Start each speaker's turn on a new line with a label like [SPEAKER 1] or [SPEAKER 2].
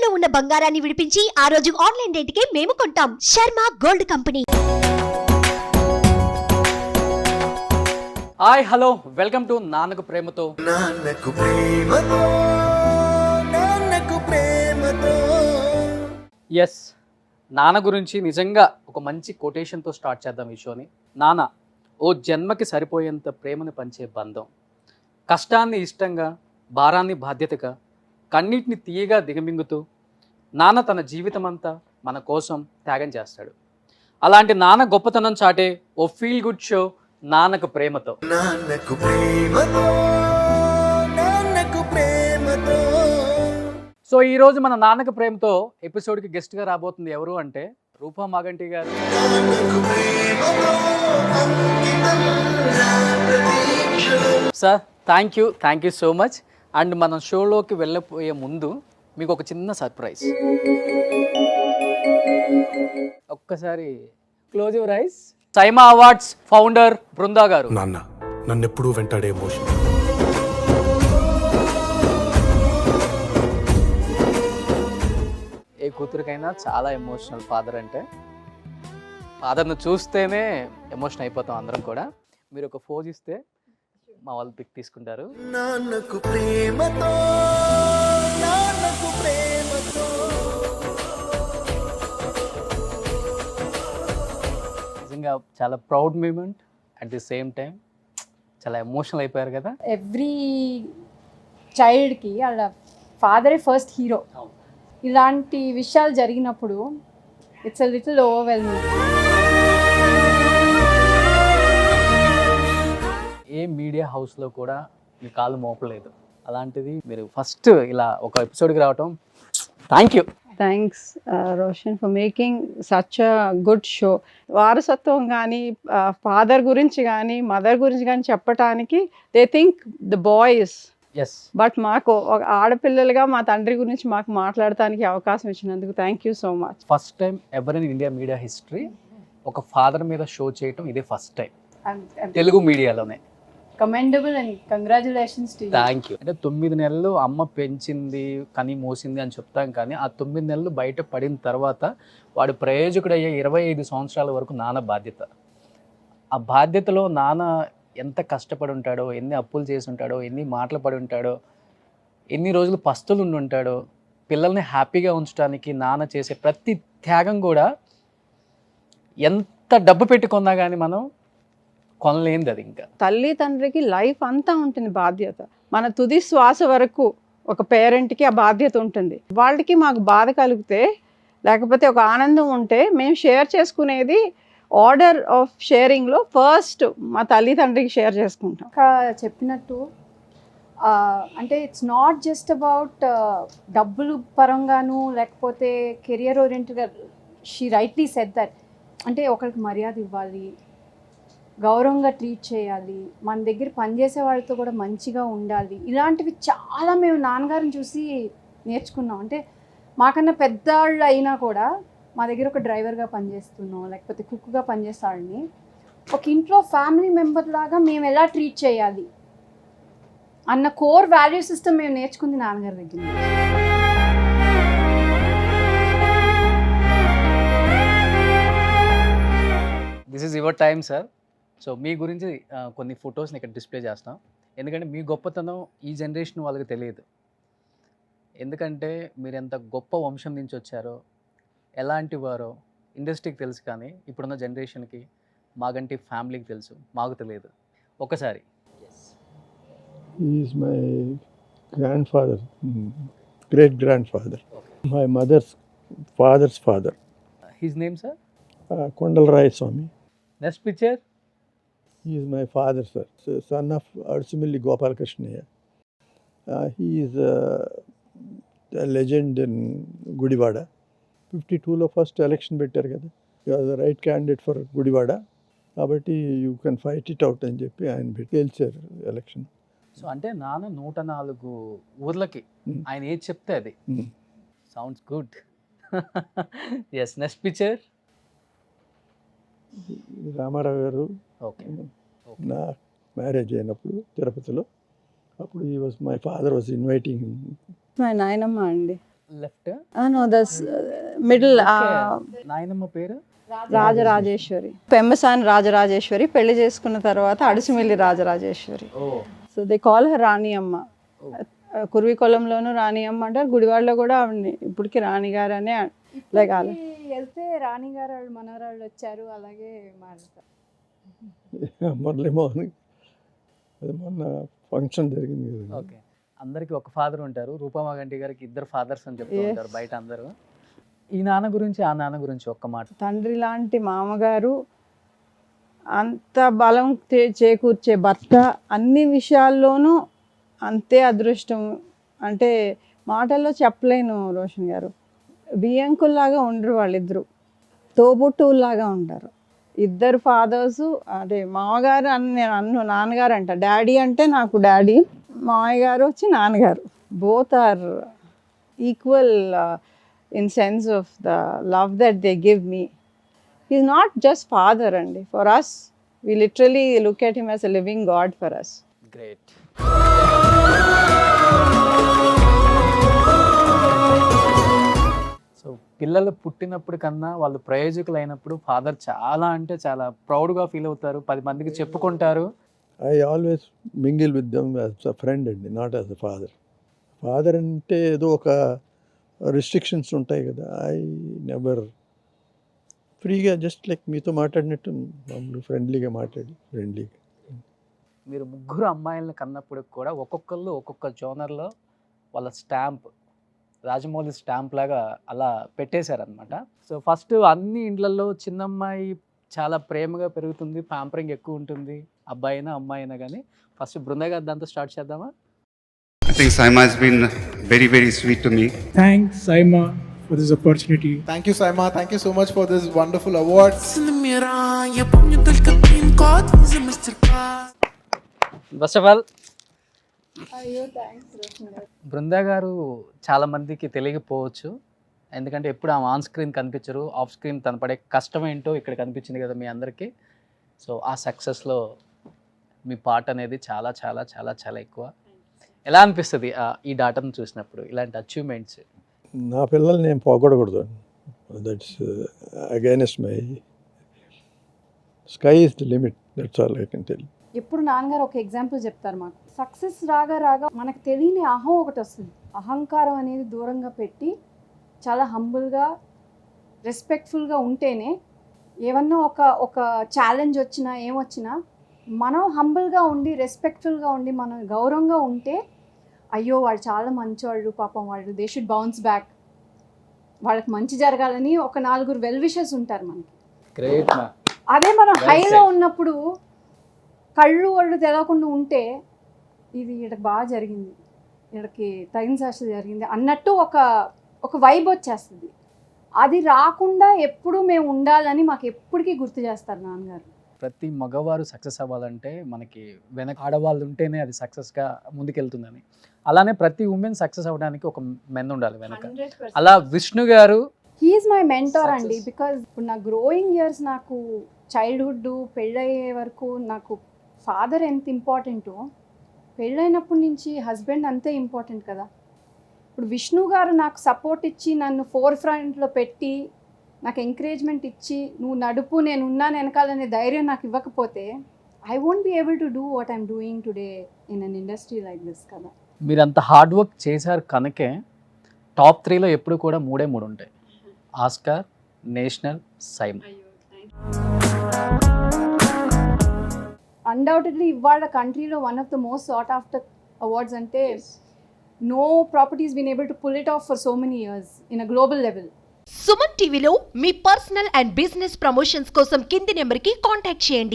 [SPEAKER 1] ఇంట్లో ఉన్న బంగారాన్ని విడిపించి ఆ రోజు ఆన్లైన్ రేటుకే మేము కొంటాం. Sharma gold company.
[SPEAKER 2] Hi hello welcome to Nannaku Prematho. Yes, నాన్న గురించి నిజంగా ఒక మంచి కొటేషన్తో స్టార్ట్ చేద్దాం ఈ షోని. నాన్న ఓ జన్మకి సరిపోయేంత ప్రేమను పంచే బంధం, కష్టాన్ని ఇష్టంగా, భారాన్ని బాధ్యతగా, కన్నిటిని తీయగా దిగమింగుతూ నాన్న తన జీవితం అంతా మన కోసం త్యాగం చేస్తాడు. అలాంటి నాన్న గొప్పతనం చాటే ఓ feel good show Nannaku Prematho. So ఈరోజు మన నాన్నకు ప్రేమతో ఎపిసోడ్కి గెస్ట్గా రాబోతుంది ఎవరు అంటే రూపా మాగంటి గారు. Sir thank you so much. And మనం షోలోకి వెళ్ళిపోయే ముందు మీకు ఒక చిన్న సర్ప్రైజ్. ఒక్కసారి close your eyes. SIIMA awards founder Brinda గారు.
[SPEAKER 3] నాన్న నన్నెప్పుడూ వెంటాడే ఎమోషన్.
[SPEAKER 2] ఏ కూతురికైనా చాలా ఎమోషనల్ ఫాదర్ అంటే. ఫాదర్ను చూస్తేనే ఎమోషన్ అయిపోతాం అందరం కూడా. మీరు ఒక ఫోజ్ ఇస్తే మా వాళ్ళు పిక్ తీసుకుంటారు.
[SPEAKER 4] నాన్నకు ప్రేమతో, నాన్నకు ప్రేమతో.
[SPEAKER 2] నిజంగా చాలా proud moment, at the same time చాలా ఎమోషనల్ అయిపోయారు కదా.
[SPEAKER 5] ఎవ్రీ చైల్డ్కి వాళ్ళ ఫాదరే ఫస్ట్ హీరో. ఇలాంటి విషయాలు జరిగినప్పుడు it's a little overwhelming.
[SPEAKER 2] A media హౌస్లో కూడా మీ కాలు మోపలేదు, అలాంటిది మీరు ఫస్ట్ ఇలా ఒక ఎపిసోడ్కి రావటం thank you.
[SPEAKER 6] Thanks Roshan for making such a good show. వారసత్వం కానీ ఫాదర్ గురించి కానీ మదర్ గురించి కానీ చెప్పటానికి they think the boys,
[SPEAKER 2] yes,
[SPEAKER 6] but మాకు ఒక ఆడపిల్లలుగా మా తండ్రి గురించి మాకు మాట్లాడటానికి అవకాశం ఇచ్చినందుకు thank you so much.
[SPEAKER 2] First time ever in India media history ఒక ఫాదర్ మీద షో చేయటం ఇదే ఫస్ట్ టైం తెలుగు మీడియాలోనే.
[SPEAKER 5] Commendable and congratulations to you.
[SPEAKER 2] Thank you. అంటే 9 నెలలు అమ్మ పెంచింది కని మోసింది అని చెప్తాం, కానీ ఆ 9 నెలలు బయట పడిన తర్వాత వాడు ప్రయోజకుడయ్యే 25 సంవత్సరాల వరకు నాన్న బాధ్యత. ఆ బాధ్యతలో నాన్న ఎంత కష్టపడి ఉంటాడో, ఎన్ని అప్పులు చేసి ఉంటాడో, ఎన్ని మాటలు పడి ఉంటాడో, ఎన్ని రోజులు పస్తులు ఉండి ఉంటాడో, పిల్లల్ని హ్యాపీగా ఉంచడానికి నాన్న చేసే ప్రతి త్యాగం కూడా ఎంత డబ్బు పెట్టుకున్నా కానీ మనం కొనలేంది అది. ఇంకా
[SPEAKER 6] తల్లి తండ్రికి లైఫ్ అంతా ఉంటుంది బాధ్యత. మన తుది శ్వాస వరకు ఒక పేరెంట్కి ఆ బాధ్యత ఉంటుంది. వాళ్ళకి మాకు బాధ కలిగితే లేకపోతే ఒక ఆనందం ఉంటే మేము షేర్ చేసుకునేది ఆర్డర్ ఆఫ్ షేరింగ్లో ఫస్ట్ మా తల్లి తండ్రికి షేర్ చేసుకుంటాం.
[SPEAKER 5] ఇంకా చెప్పినట్టు అంటే ఇట్స్ నాట్ జస్ట్ అబౌట్ డబ్బులు పరంగాను లేకపోతే కెరియర్ ఓరియంటెడ్గా. She rightly said that. అంటే ఒకరికి మర్యాద ఇవ్వాలి, గౌరవంగా ట్రీట్ చేయాలి, మన దగ్గర పనిచేసే వాళ్ళతో కూడా మంచిగా ఉండాలి. ఇలాంటివి చాలా మేము నాన్నగారిని చూసి నేర్చుకున్నాం. అంటే మాకన్నా పెద్దవాళ్ళు అయినా కూడా మా దగ్గర ఒక డ్రైవర్గా పనిచేస్తున్నాం లేకపోతే కుక్గా పనిచేస్తాడని ఒక ఇంట్లో ఫ్యామిలీ మెంబర్ లాగా మేము ఎలా ట్రీట్ చేయాలి అన్న కోర్ వాల్యూ సిస్టమ్ మేము నేర్చుకుంది నాన్నగారి దగ్గర.
[SPEAKER 2] This is your time sir. So మీ గురించి కొన్ని ఫొటోస్ని ఇక్కడ డిస్ప్లే చేస్తాం, ఎందుకంటే మీ గొప్పతనం ఈ జనరేషన్ వాళ్ళకి తెలియదు. ఎందుకంటే మీరు ఎంత గొప్ప వంశం నుంచి వచ్చారో, ఎలాంటి వారో ఇండస్ట్రీకి తెలుసు, కానీ ఇప్పుడున్న జనరేషన్కి మాగంటి ఫ్యామిలీకి తెలుసు, మాకు తెలియదు. ఒకసారి.
[SPEAKER 7] He is my grandfather, great grandfather, my mother's father's father.
[SPEAKER 2] His name sir?
[SPEAKER 7] Kondalaraya Swami.
[SPEAKER 2] Next picture.
[SPEAKER 7] He is my father, sir, son of Arsumilli Gopalakrishna. He is a legend in Gudivada. 52లో first election పెట్టారు కదా, you are the right candidate for Gudivada, కాబట్టి you can fight it out అని చెప్పి ఆయన పెట్టి గెలిచారు election.
[SPEAKER 2] So అంటే నాన్న 104 ఊర్లకి ఆయన ఏది చెప్తే అది. Sounds good. Yes, next picture.
[SPEAKER 7] Rama Rao గారు
[SPEAKER 2] ఓకే.
[SPEAKER 7] నా మ్యారేజ్ అయినప్పుడు తిరుపతిలో, అప్పుడు మై ఫాదర్ వాజ్ ఇన్వైటింగ్.
[SPEAKER 6] మా నాయనమ్మ అండి.
[SPEAKER 2] లెఫ్ట్.
[SPEAKER 6] నో ద మిడిల్
[SPEAKER 2] నాయనమ్మ పేరు
[SPEAKER 6] రాజరాజేశ్వరి, పెమ్మసాని రాజరాజేశ్వరి. పెళ్లి చేసుకున్న తర్వాత అడుసుమిల్లి రాజరాజేశ్వరి.
[SPEAKER 2] ఓ
[SPEAKER 6] సో దే కాల్ హర్ రాణి అమ్మ. కుర్వికొలంలోను రాణి అమ్మ అంటారు, గుడివాడలో కూడా ఆవిడని ఇప్పటికి రాణిగారు అనే లైక్ అలా.
[SPEAKER 5] వెళ్తే రాణిగారు వాళ్ళు మనవరాళ్ళు వచ్చారు అలాగే మారుతారు.
[SPEAKER 7] మురళీమోహన్ అది మొన్న ఫంక్షన్ జరిగింది కదా.
[SPEAKER 2] ఓకే, అందరికి ఒక ఫాదర్ ఉంటారు. రూపమాగంటి గారికి 2 fathers అని చెప్తూ
[SPEAKER 6] Yes.
[SPEAKER 2] ఉంటారు బయట అందరూ. ఈ నాన్న గురించి ఆ నాన్న గురించి ఒక్క మాట.
[SPEAKER 6] తండ్రి లాంటి మామగారు, అంత బలం చేకూర్చే భర్త, అన్ని విషయాల్లోనూ అంతే అదృష్టం. అంటే మాటల్లో చెప్పలేను రోషన్ గారు. బియ్యంకుల్లాగా ఉండరు వాళ్ళిద్దరు, తోబుట్టువుల్లాగా ఉంటారు. 2 fathers. అదే మామగారు అని నేను నాన్నగారు అంట. డాడీ అంటే నాకు డాడీ, మామయ్య గారు వచ్చి నాన్నగారు. Both are equal in sense of the love that they give me. Is not just father అండి for us. We literally look at him as a living God for us.
[SPEAKER 2] Great. So పిల్లలు పుట్టినప్పుడు కన్నా వాళ్ళు ప్రయోజకులు అయినప్పుడు father చాలా అంటే చాలా ప్రౌడ్గా ఫీల్ అవుతారు, 10 మందికి చెప్పుకుంటారు.
[SPEAKER 7] I always mingle with them as a friend అండి, not as a father. Father అంటే ఏదో ఒక రిస్ట్రిక్షన్స్ ఉంటాయి కదా. ఐ నెవర్ ఫ్రీగా జస్ట్ లైక్ మీతో మాట్లాడినట్టు మామూలు ఫ్రెండ్లీగా ఫ్రెండ్లీగా.
[SPEAKER 2] మీరు 3 అమ్మాయిలను కన్నప్పుడు కూడా ఒక్కొక్కళ్ళు ఒక్కొక్క జోనర్లో వాళ్ళ స్టాంప్, రాజమౌళి స్టాంప్ లాగా అలా పెట్టేశారనమాట. సో ఫస్ట్ అన్ని ఇండ్లలో చిన్నమ్మాయి చాలా ప్రేమగా పెరుగుతుంది, ప్యాంపరింగ్ ఎక్కువ ఉంటుంది, అబ్బాయి అయినా అమ్మాయి అయినా కానీ. ఫస్ట్ బృంద గారు దాంతో స్టార్ట్ చేద్దామా?
[SPEAKER 8] I think Saima has been very, very sweet to me.
[SPEAKER 9] Thanks, Saima, for this opportunity.
[SPEAKER 4] Thank you, Saima. Thank you so much for this wonderful award.
[SPEAKER 2] First of all
[SPEAKER 5] అయ్యో thanks Roshan గారు.
[SPEAKER 2] బృంద గారు చాలా మందికి తెలియకపోవచ్చు, ఎందుకంటే ఎప్పుడు ఆమె ఆన్ స్క్రీన్ కనిపించరు. ఆఫ్ స్క్రీన్ తన పడే కష్టం ఏంటో ఇక్కడ కనిపించింది కదా మీ అందరికీ. సో ఆ సక్సెస్లో మీ పార్ట్ అనేది చాలా చాలా చాలా చాలా ఎక్కువ. ఎలా అనిపిస్తుంది ఈ డాటాను చూసినప్పుడు, ఇలాంటి అచీవ్మెంట్స్?
[SPEAKER 7] నా పిల్లల్ని నేను పోగొడకూడదు. That's against my sky is the limit. That's all I can tell.
[SPEAKER 5] ఎప్పుడు నాన్నగారు ఒక ఎగ్జాంపుల్ చెప్తారు మాకు. సక్సెస్ రాగా మనకు తెలియని అహం ఒకటి వస్తుంది. అహంకారం అనేది దూరంగా పెట్టి చాలా హంబుల్గా రెస్పెక్ట్ఫుల్గా ఉంటేనే ఏమన్నా ఒక ఛాలెంజ్ వచ్చినా ఏమొచ్చినా మనం హంబుల్గా ఉండి రెస్పెక్ట్ఫుల్గా ఉండి మనం గౌరవంగా ఉంటే, అయ్యో వాళ్ళు చాలా మంచివాళ్ళు, పాపం వాళ్ళు దే షుడ్ బౌన్స్ బ్యాక్, వాళ్ళకి మంచి జరగాలని ఒక 4 వెల్ విషెస్ ఉంటారు మనకి.
[SPEAKER 2] గ్రేట్.
[SPEAKER 5] అదే మనం హైలో ఉన్నప్పుడు కళ్ళు వాళ్ళు తెలవకుండా ఉంటే, ఇది వీళ్ళకి బాగా జరిగింది, వీళ్ళకి తగిన శాస్త్రం జరిగింది అన్నట్టు ఒక వైబ్ వచ్చేస్తుంది. అది రాకుండా ఎప్పుడు మేము ఉండాలని మాకు ఎప్పటికీ గుర్తు చేస్తారు నాన్నగారు.
[SPEAKER 2] ప్రతి మగవారు సక్సెస్ అవ్వాలంటే మనకి వెనక ఆడవాళ్ళు ఉంటేనే అది సక్సెస్గా ముందుకెళ్తుందని, అలానే ప్రతి ఉమెన్ సక్సెస్ అవ్వడానికి ఒక మెన్ ఉండాలి వెనక. అలా విష్ణు గారు
[SPEAKER 5] హీఈస్ మై మెంటర్ అండి. బికాజ్ ఇప్పుడు నా గ్రోయింగ్ ఇయర్స్, నాకు చైల్డ్హుడ్ పెళ్ళయ్యే వరకు నాకు ఫాదర్ ఎంత ఇంపార్టెంటో, పెళ్ళైనప్పటి నుంచి హస్బెండ్ అంతే ఇంపార్టెంట్ కదా. ఇప్పుడు విష్ణు గారు నాకు సపోర్ట్ ఇచ్చి నన్ను ఫోర్ ఫ్రంట్లో పెట్టి నాకు ఎంకరేజ్మెంట్ ఇచ్చి నువ్వు నడుపు నేను ఉన్నాను వెనకాలనే ధైర్యం నాకు ఇవ్వకపోతే I won't be able to do what I'm doing today in an industry like this కదా.
[SPEAKER 2] మీరు అంత హార్డ్ వర్క్ చేశారు కనుకే టాప్ 3లో ఎప్పుడు కూడా 3 ఉంటాయి: ఆస్కార్, నేషనల్, సైమా.
[SPEAKER 5] అన్డౌటెడ్లీ ఇవాళ కంట్రీలో one of the most sought after awards అంటే no properties been able to pull it off for so many years in a global level.
[SPEAKER 1] Suman టీవీలో మీ పర్సనల్ అండ్ బిజినెస్ ప్రమోషన్స్ కోసం కింది నెంబర్కి కాంటాక్ట్ చేయండి.